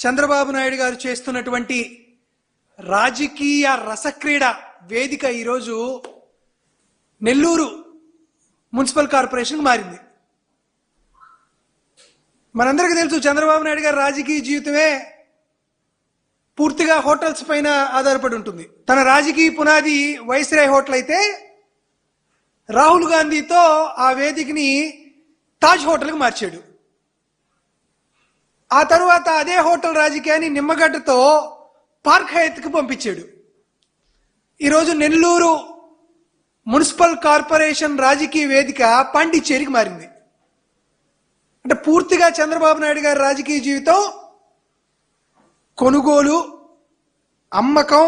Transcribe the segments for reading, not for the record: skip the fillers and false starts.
చంద్రబాబు నాయుడు గారు చేస్తున్నటువంటి రాజకీయ రసక్రీడ వేదిక ఈరోజు నెల్లూరు మున్సిపల్ కార్పొరేషన్ మారింది. మనందరికీ తెలుసు చంద్రబాబు నాయుడు గారి రాజకీయ జీవితమే పూర్తిగా హోటల్స్ పైన ఆధారపడి ఉంటుంది. తన రాజకీయ పునాది వైస్రాయ్ హోటల్ అయితే రాహుల్ గాంధీతో ఆ వేదికని తాజ్ హోటల్కి మార్చాడు. ఆ తరువాత అదే హోటల్ రాజకీయాన్ని నిమ్మగడ్డతో పార్క్ హయత్కి పంపించాడు. ఈరోజు నెల్లూరు మున్సిపల్ కార్పొరేషన్ రాజకీయ వేదిక పాండిచ్చేరికి మారింది. అంటే పూర్తిగా చంద్రబాబు నాయుడు గారి రాజకీయ జీవితం కొనుగోలు, అమ్మకం,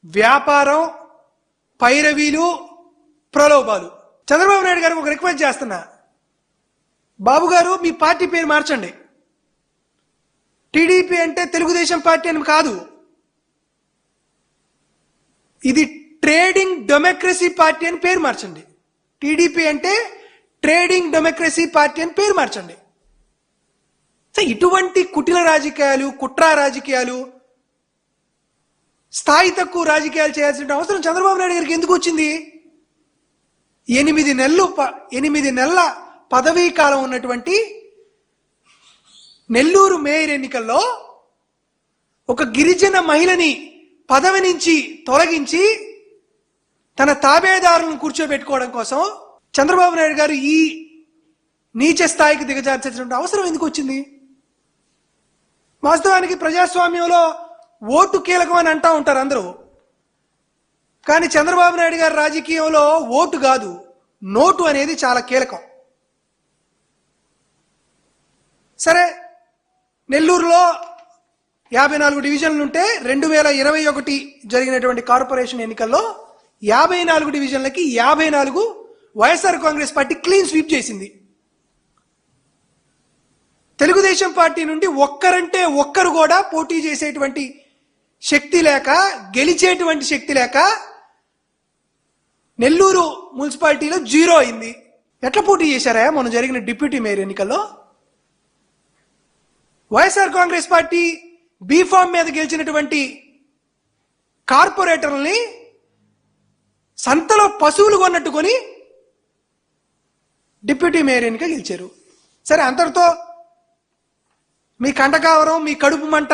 వ్యాపారం, పైరవీలు, ప్రలోభాలు. చంద్రబాబు నాయుడు గారికి ఒక రిక్వెస్ట్ చేస్తున్నా, బాబు గారు మీ పార్టీ పేరు మార్చండి. టీడీపీ అంటే తెలుగుదేశం పార్టీ అని కాదు, ఇది ట్రేడింగ్ డెమోక్రసీ పార్టీ అని పేరు మార్చండి. టీడీపీ అంటే ట్రేడింగ్ డెమోక్రసీ పార్టీ అని పేరు మార్చండి. సో ఇటువంటి కుటిల రాజకీయాలు, కుట్ర రాజకీయాలు, స్థాయి తక్కువ రాజకీయాలు చేయాల్సిన అవసరం చంద్రబాబు నాయుడు గారికి ఎందుకు వచ్చింది? 8 నెలల పదవీ కాలం ఉన్నటువంటి నెల్లూరు మేయర్ ఎన్నికల్లో ఒక గిరిజన మహిళని పదవి నుంచి తొలగించి తన తాబేదారులను కూర్చోబెట్టుకోవడం కోసం చంద్రబాబు నాయుడు గారు ఈ నీచ స్థాయికి దిగజార్చాల్సిన అవసరం ఎందుకు వచ్చింది? వాస్తవానికి ప్రజాస్వామ్యంలో ఓటు కీలకం అని అంటూ ఉంటారు అందరూ. కానీ చంద్రబాబు నాయుడు గారి రాజకీయంలో ఓటు కాదు, నోటు అనేది చాలా కీలకం. సరే, నెల్లూరులో 54 డివిజన్లు ఉంటే 2021 జరిగినటువంటి కార్పొరేషన్ ఎన్నికల్లో 54 డివిజన్లకి 54 YSR Congress party clean sweep చేసింది. తెలుగుదేశం పార్టీ నుండి ఒక్కరంటే ఒక్కరు కూడా పోటీ చేసేటువంటి శక్తి లేక, గెలిచేటువంటి శక్తి లేక నెల్లూరు మున్సిపాలిటీలో 0 అయింది. ఎట్లా పోటీ చేశారా మొన్న జరిగిన డిప్యూటీ మేయర్ ఎన్నికల్లో? వైఎస్ఆర్ కాంగ్రెస్ పార్టీ బీఫామ్ మీద గెలిచినటువంటి కార్పొరేటర్లని సంతలో పశువులు కొన్నట్టుకొని డిప్యూటీ మేయర్ ఎన్నిక గెలిచారు. సరే, అంతటితో మీ కంటకావరం, మీ కడుపు మంట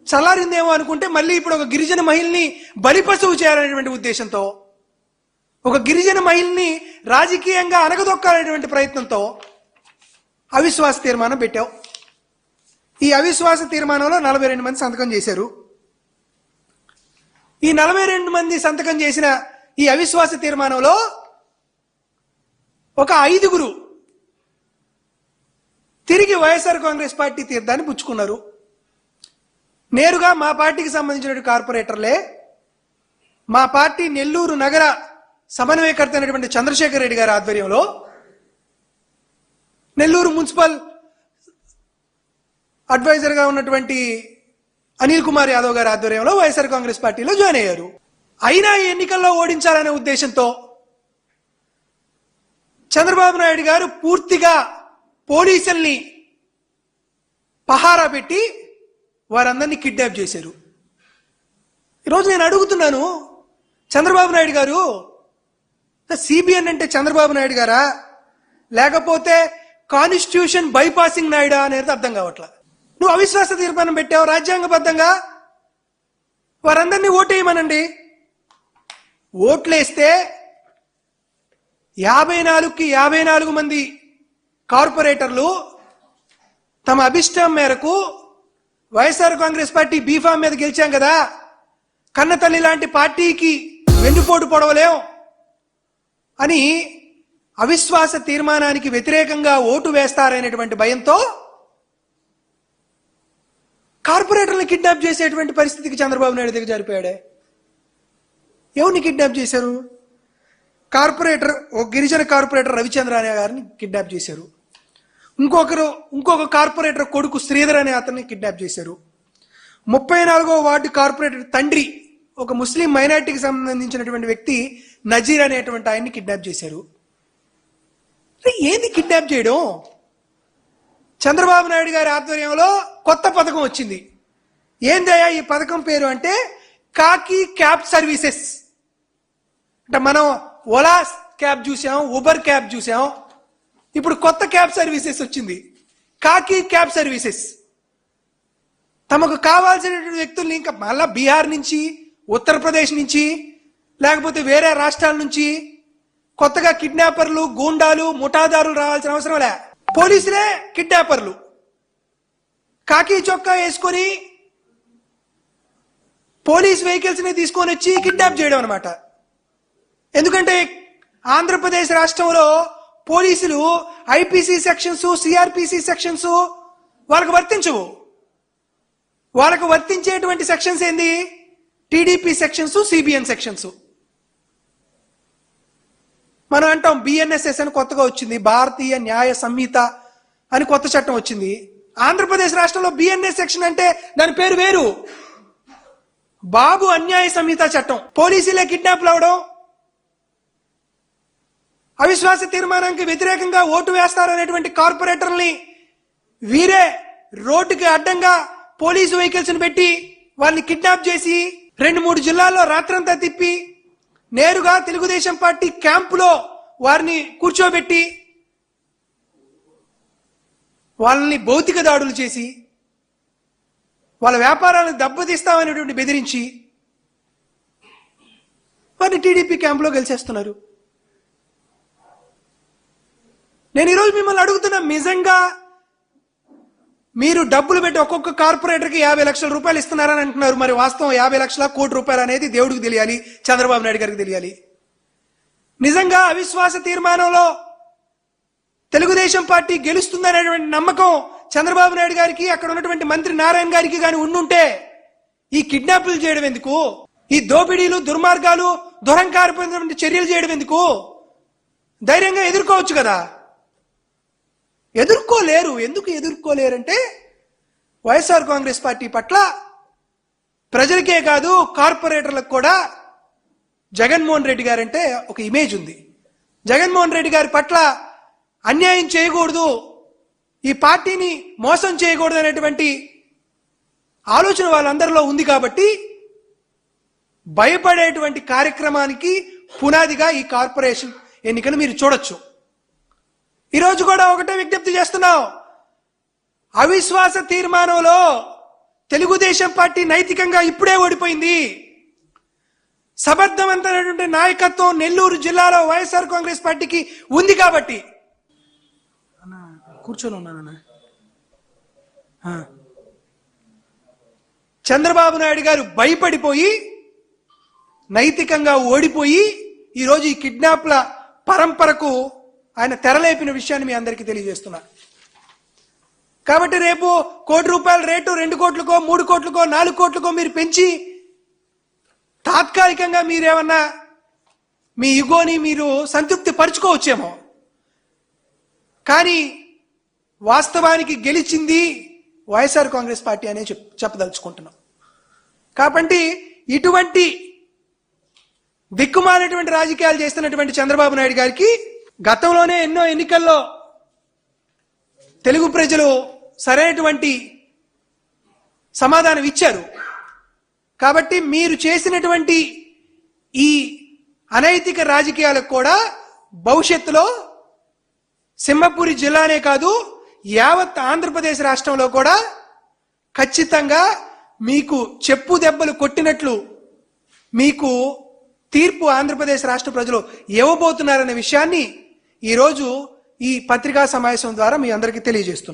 చల్లారిందేమో అనుకుంటే మళ్ళీ ఇప్పుడు ఒక గిరిజన మహిళని బలి పశువు చేయాలనేటువంటి ఉద్దేశంతో, ఒక గిరిజన మహిళని రాజకీయంగా అనగదొక్కాలనేటువంటి ప్రయత్నంతో అవిశ్వాస తీర్మానం పెట్టావు. ఈ అవిశ్వాస తీర్మానంలో 42 మంది సంతకం చేశారు. ఈ 42 మంది సంతకం చేసిన ఈ అవిశ్వాస తీర్మానంలో ఒక 5గురు తిరిగి వైఎస్ఆర్ కాంగ్రెస్ పార్టీ తీర్థాన్ని పుచ్చుకున్నారు. నేరుగా మా పార్టీకి సంబంధించిన కార్పొరేటర్లే. మా పార్టీ నెల్లూరు నగర సమన్వయకర్త అయినటువంటి చంద్రశేఖర్ రెడ్డి గారి ఆధ్వర్యంలో నెల్లూరు మున్సిపల్ అడ్వైజర్గా ఉన్నటువంటి అనిల్ కుమార్ యాదవ్ గారి ఆధ్వర్యంలో వైఎస్ఆర్ కాంగ్రెస్ పార్టీలో జాయిన్ అయ్యారు. అయినా ఈ ఎన్నికల్లో ఓడించాలనే ఉద్దేశంతో చంద్రబాబు నాయుడు గారు పూర్తిగా పోలీసుల్ని పహారా పెట్టి వారందరినీ కిడ్నాప్ చేశారు. ఈరోజు నేను అడుగుతున్నాను, చంద్రబాబు నాయుడు గారు సిబిఎన్ అంటే చంద్రబాబు నాయుడు గారా, లేకపోతే కాన్స్టిట్యూషన్ బైపాసింగ్ నాయుడా అనేది అర్థం కావట్లా. నువ్వు అవిశ్వాస తీర్మానం పెట్టావు రాజ్యాంగబద్ధంగా, వారందరినీ ఓటేయమనండి. ఓట్లేస్తే 54కి 54 మంది కార్పొరేటర్లు తమ అభిష్టం మేరకు వైఎస్ఆర్ కాంగ్రెస్ పార్టీ బీఫామ్ మీద గెలిచాం కదా, కన్నతల్లి లాంటి పార్టీకి వెన్నుపోటు పొడవలేం అని అవిశ్వాస తీర్మానానికి వ్యతిరేకంగా ఓటు వేస్తారనేటువంటి భయంతో కార్పొరేటర్లను కిడ్నాప్ చేసేటువంటి పరిస్థితికి చంద్రబాబు నాయుడు దిగజారిపోయాడే. ఎవరిని కిడ్నాప్ చేశారు? ఒక గిరిజన కార్పొరేటర్ రవిచంద్ర అనే గారిని కిడ్నాప్ చేశారు. ఇంకొక కార్పొరేటర్ కొడుకు శ్రీధర్ అనే అతన్ని కిడ్నాప్ చేశారు. 34వ వార్డు కార్పొరేటర్ తండ్రి, ఒక ముస్లిం మైనార్టీకి సంబంధించినటువంటి వ్యక్తి నజీర్ అనేటువంటి ఆయన్ని కిడ్నాప్ చేశారు. ఏంది కిడ్నాప్ చేయడం? చంద్రబాబు నాయుడు గారి ఆధ్వర్యంలో కొత్త పథకం వచ్చింది. ఏందయ్యా ఈ పథకం పేరు అంటే కాకి క్యాబ్ సర్వీసెస్. అంటే మనం ఓలా క్యాబ్ చూసాం, ఉబర్ క్యాబ్ చూసాం, ఇప్పుడు కొత్త క్యాబ్ సర్వీసెస్ వచ్చింది, కాకి క్యాబ్ సర్వీసెస్. తమకు కావాల్సినటువంటి వ్యక్తుల్ని ఇంకా మళ్ళా బీహార్ నుంచి, ఉత్తరప్రదేశ్ నుంచి, లేకపోతే వేరే రాష్ట్రాల నుంచి కొత్తగా కిడ్నాపర్లు, గూండాలు, ముఠాదారులు రావాల్సిన అవసరం లే. పోలీసులే కిడ్నాపర్లు కాకి చొక్కా వేసుకొని పోలీస్ వెహికల్స్ ని తీసుకొని వచ్చి కిడ్నాప్ చేయడం అనమాట. ఎందుకంటే ఆంధ్రప్రదేశ్ రాష్ట్రంలో పోలీసులు ఐపీసీ సెక్షన్స్, సిఆర్పిసి సెక్షన్స్ వాళ్ళకు వర్తించవు. వాళ్ళకు వర్తించేటువంటి సెక్షన్స్ ఏంది? TDP sections, CBN sections. మనం అంటాం బిఎన్ఎస్ఎస్ అని కొత్తగా వచ్చింది, భారతీయ న్యాయ సంహిత అని కొత్త చట్టం వచ్చింది. ఆంధ్రప్రదేశ్ రాష్ట్రంలో బిఎన్ఎస్ సెక్షన్ అంటే దాని పేరు వేరు, బాబు అన్యాయ సంహిత చట్టం. పోలీసులే కిడ్నాప్లు అవడం, అవిశ్వాస తీర్మానానికి వ్యతిరేకంగా ఓటు వేస్తారనేటువంటి కార్పొరేటర్ని వీరే రోడ్డుకి అడ్డంగా పోలీసు వెహికల్స్ పెట్టి వాళ్ళని కిడ్నాప్ చేసి 2-3 జిల్లాల్లో రాత్రంతా తిప్పి నేరుగా తెలుగుదేశం పార్టీ క్యాంపులో వారిని కూర్చోబెట్టి వాళ్ళని భౌతిక దాడులు చేసి వాళ్ళ వ్యాపారాలను దెబ్బతీస్తామనేటువంటి బెదిరించి వారిని టీడీపీ క్యాంపులో గెలిచేస్తున్నారు. నేను ఈరోజు మిమ్మల్ని అడుగుతున్నా, నిజంగా మీరు డబ్బులు పెట్టి ఒక్కొక్క కార్పొరేటర్కి 50 లక్షల రూపాయలు ఇస్తున్నారని అంటున్నారు. మరి వాస్తవం 50 లక్షల కోటి రూపాయలు అనేది దేవుడికి తెలియాలి, చంద్రబాబు నాయుడు గారికి తెలియాలి. నిజంగా అవిశ్వాస తీర్మానంలో తెలుగుదేశం పార్టీ గెలుస్తుందనేటువంటి నమ్మకం చంద్రబాబు నాయుడు గారికి, అక్కడ ఉన్నటువంటి మంత్రి నారాయణ గారికి కానీ ఉండుంటే ఈ కిడ్నాపులు చేయడం ఎందుకు? ఈ దోపిడీలు, దుర్మార్గాలు, దురహంకారమైనటువంటి చర్యలు చేయడం ఎందుకు? ధైర్యంగా ఎదుర్కోవచ్చు కదా. ఎదుర్కోలేరు. ఎందుకు ఎదుర్కోలేరంటే వైఎస్ఆర్ కాంగ్రెస్ పార్టీ పట్ల ప్రజలకే కాదు కార్పొరేటర్లకు కూడా జగన్మోహన్ రెడ్డి గారంటే ఒక ఇమేజ్ ఉంది. జగన్మోహన్ రెడ్డి గారి పట్ల అన్యాయం చేయకూడదు, ఈ పార్టీని మోసం చేయకూడదు అనేటువంటి ఆలోచన వాళ్ళందరిలో ఉంది. కాబట్టి భయపడేటువంటి కార్యక్రమానికి పునాదిగా ఈ కార్పొరేషన్ ఎన్నికలు మీరు చూడొచ్చు. ఈరోజు కూడా ఒకటే విజ్ఞప్తి చేస్తున్నాం, అవిశ్వాస తీర్మానంలో తెలుగుదేశం పార్టీ నైతికంగా ఇప్పుడే ఓడిపోయింది. సమర్థవంతమైనటువంటి నాయకత్వం నెల్లూరు జిల్లాలో వైఎస్ఆర్ కాంగ్రెస్ పార్టీకి ఉంది. కాబట్టి కూర్చొని ఉన్నానన్న, చంద్రబాబు నాయుడు గారు భయపడిపోయి నైతికంగా ఓడిపోయి ఈరోజు ఈ కిడ్నాప్ల పరంపరకు ఆయన తెరలేపిన విషయాన్ని మీ అందరికీ తెలియజేస్తున్నా. కాబట్టి రేపు ₹1 రేటు 2 కోట్లకో, 3 కోట్లకో, 4 కోట్లకో మీరు పెంచి తాత్కాలికంగా మీరేమన్నా మీ ఇగోని మీరు సంతృప్తి పరుచుకోవచ్చేమో, కానీ వాస్తవానికి గెలిచింది వైఎస్ఆర్ కాంగ్రెస్ పార్టీ అనే చెప్పదలుచుకుంటున్నాం. కాబట్టి ఇటువంటి దిక్కుమాలినటువంటి రాజకీయాలు చేస్తున్నటువంటి చంద్రబాబు నాయుడు గారికి గతంలోనే ఎన్నో ఎన్నికల్లో తెలుగు ప్రజలు సరైనటువంటి సమాధానం ఇచ్చారు. కాబట్టి మీరు చేసినటువంటి ఈ అనైతిక రాజకీయాలకు కూడా భవిష్యత్తులో సింహపురి జిల్లానే కాదు యావత్ ఆంధ్రప్రదేశ్ రాష్ట్రంలో కూడా ఖచ్చితంగా మీకు చెప్పు దెబ్బలు కొట్టినట్లు మీకు తీర్పు ఆంధ్రప్రదేశ్ రాష్ట్ర ప్రజలు ఇవ్వబోతున్నారనే విషయాన్ని ఈరోజు ఈ పత్రికా సమావేశం ద్వారా మీ అందరికీ తెలియజేస్తున్నారు.